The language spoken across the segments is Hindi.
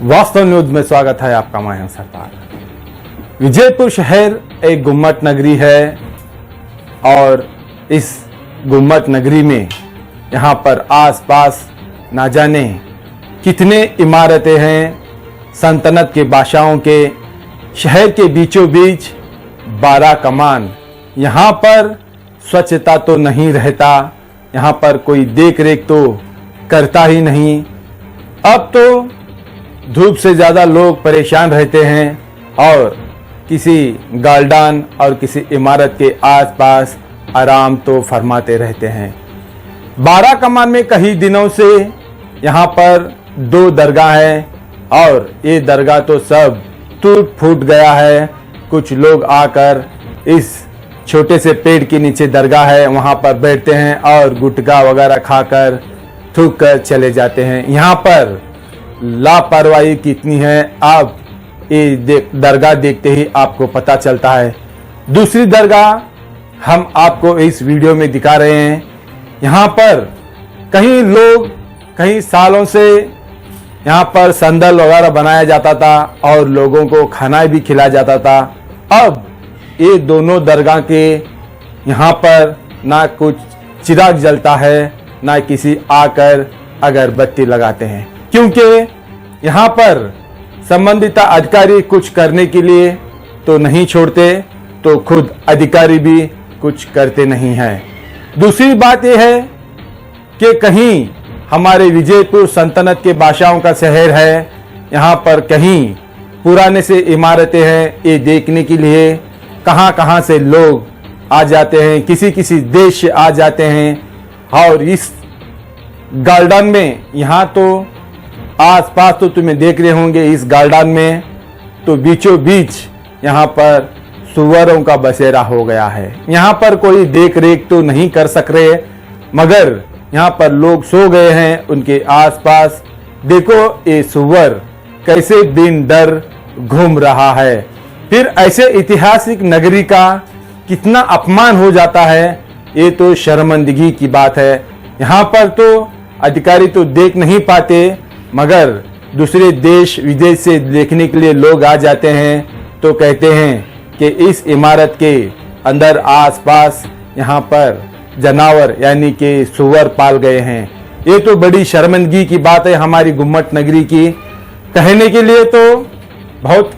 वास्तव न्यूज में स्वागत है आपका। मैं सरदार। विजयपुर शहर एक गुम्मट नगरी है और इस गुम्मट नगरी में यहाँ पर आसपास ना जाने कितने इमारतें हैं। सल्तनत के बादशाहों के शहर के बीचों बीच 12 कमान। यहाँ पर स्वच्छता तो नहीं रहता, यहाँ पर कोई देख रेख तो करता ही नहीं। अब तो धूप से ज़्यादा लोग परेशान रहते हैं और किसी गार्डन और किसी इमारत के आसपास आराम तो फरमाते रहते हैं। 12 कमान में कई दिनों से यहाँ पर 2 दरगाह हैं और ये दरगाह तो सब टूट फूट गया है। कुछ लोग आकर इस छोटे से पेड़ के नीचे दरगाह है वहाँ पर बैठते हैं और गुटखा वगैरह खाकर थूक कर चले जाते हैं। यहाँ पर लापरवाही कितनी है आप ये दरगाह देखते ही आपको पता चलता है। दूसरी दरगाह हम आपको इस वीडियो में दिखा रहे हैं। यहाँ पर कई लोग कई सालों से यहाँ पर संदल वगैरह बनाया जाता था और लोगों को खाना भी खिलाया जाता था। अब ये दोनों दरगाह के यहाँ पर ना कुछ चिराग जलता है ना किसी आकर अगरबत्ती लगाते हैं, क्योंकि यहाँ पर संबंधित अधिकारी कुछ करने के लिए तो नहीं छोड़ते तो खुद अधिकारी भी कुछ करते नहीं हैं। दूसरी बात यह है कि कहीं हमारे विजयपुर सल्तनत के बादशाहों का शहर है, यहाँ पर कहीं पुराने से इमारतें हैं। ये देखने के लिए कहाँ कहाँ से लोग आ जाते हैं, किसी किसी देश से आ जाते हैं। और इस गार्डन में यहाँ तो आसपास तो तुम्हें देख रहे होंगे, इस गार्डन में तो बीचों बीच यहाँ पर सुअरों का बसेरा हो गया है। यहाँ पर कोई देख रेख तो नहीं कर सक रहे, मगर यहाँ पर लोग सो गए हैं उनके आसपास। देखो ये सुअर कैसे दिन दर घूम रहा है। फिर ऐसे ऐतिहासिक नगरी का कितना अपमान हो जाता है, ये तो शर्मिंदगी की बात है। यहाँ पर तो अधिकारी तो देख नहीं पाते, मगर दूसरे देश विदेश से देखने के लिए लोग आ जाते हैं तो कहते हैं कि इस इमारत के अंदर आसपास यहाँ पर जानवर यानी कि सुअर पाल गए हैं। ये तो बड़ी शर्मिंदगी की बात है हमारी गुम्मट नगरी की। कहने के लिए तो बहुत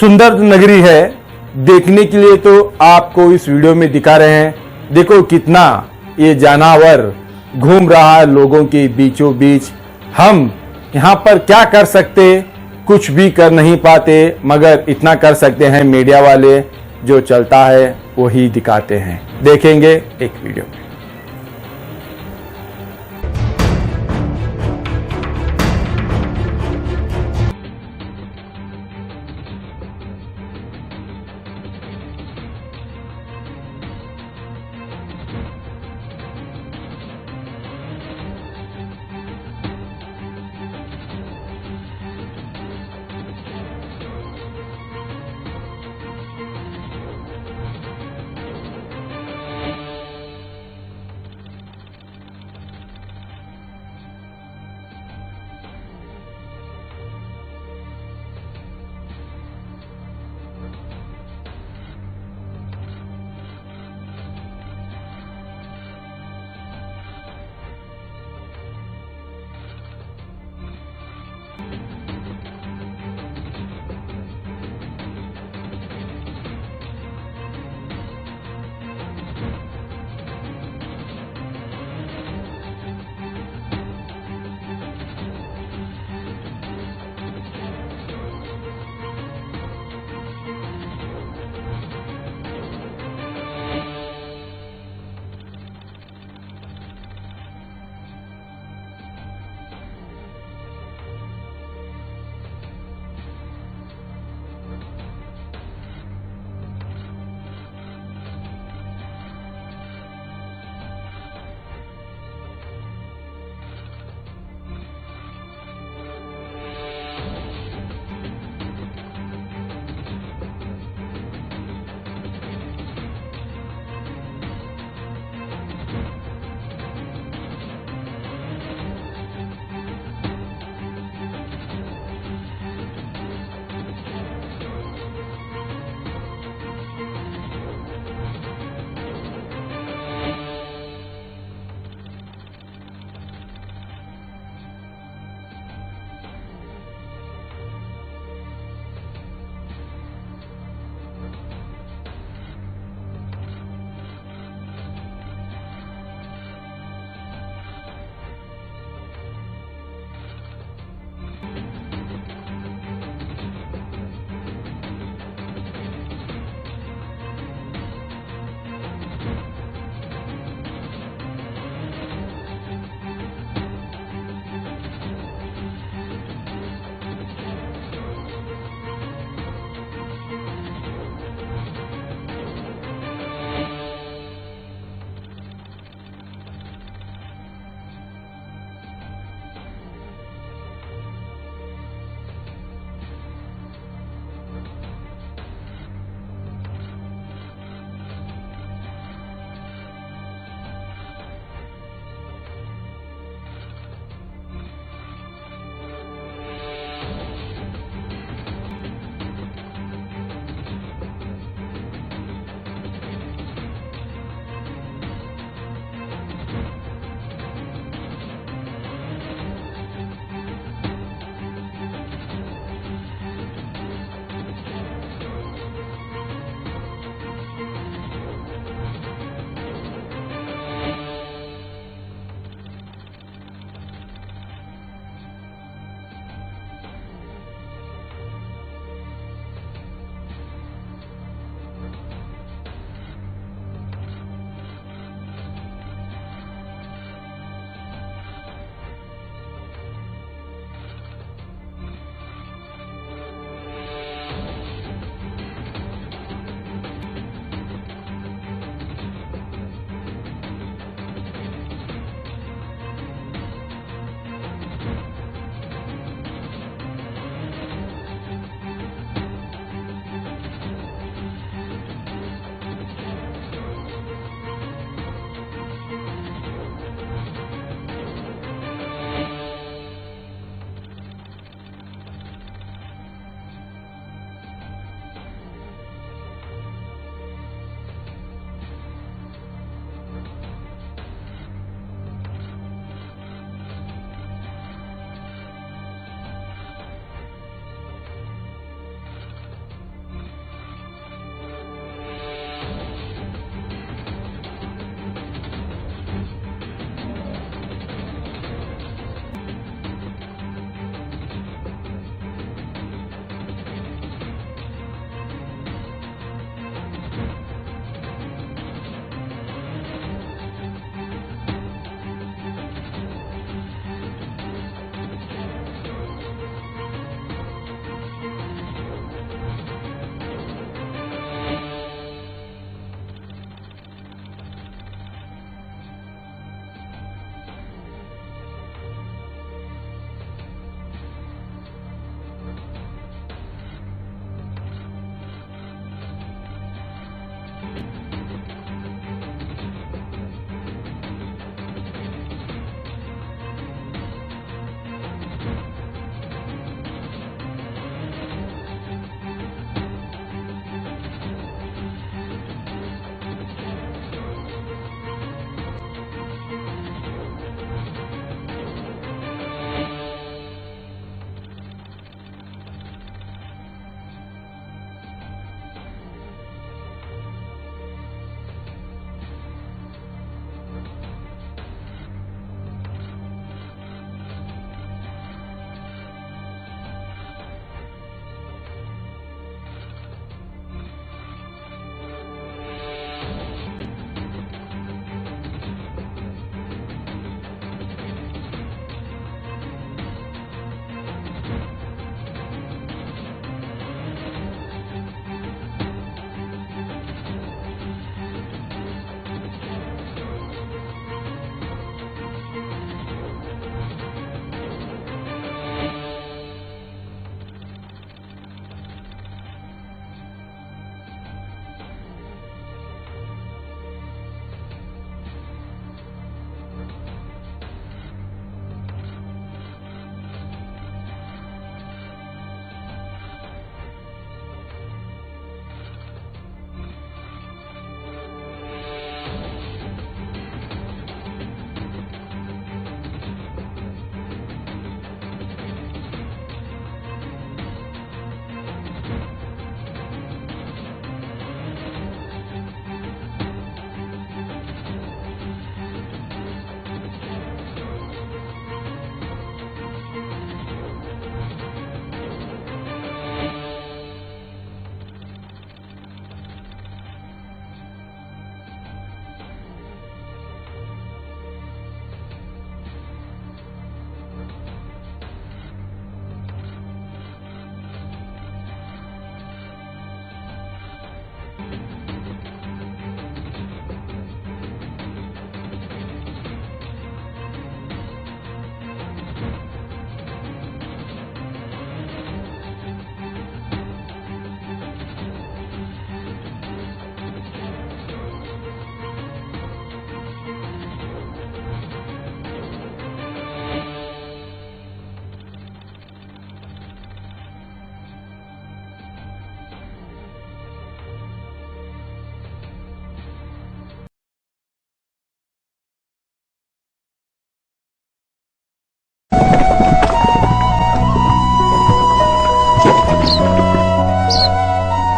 सुंदर नगरी है, देखने के लिए तो आपको इस वीडियो में दिखा रहे हैं। देखो कितना ये जानवर घूम रहा है लोगों के बीचों बीच। हम यहाँ पर क्या कर सकते, कुछ भी कर नहीं पाते, मगर इतना कर सकते हैं मीडिया वाले जो चलता है वही दिखाते हैं। देखेंगे एक वीडियो में।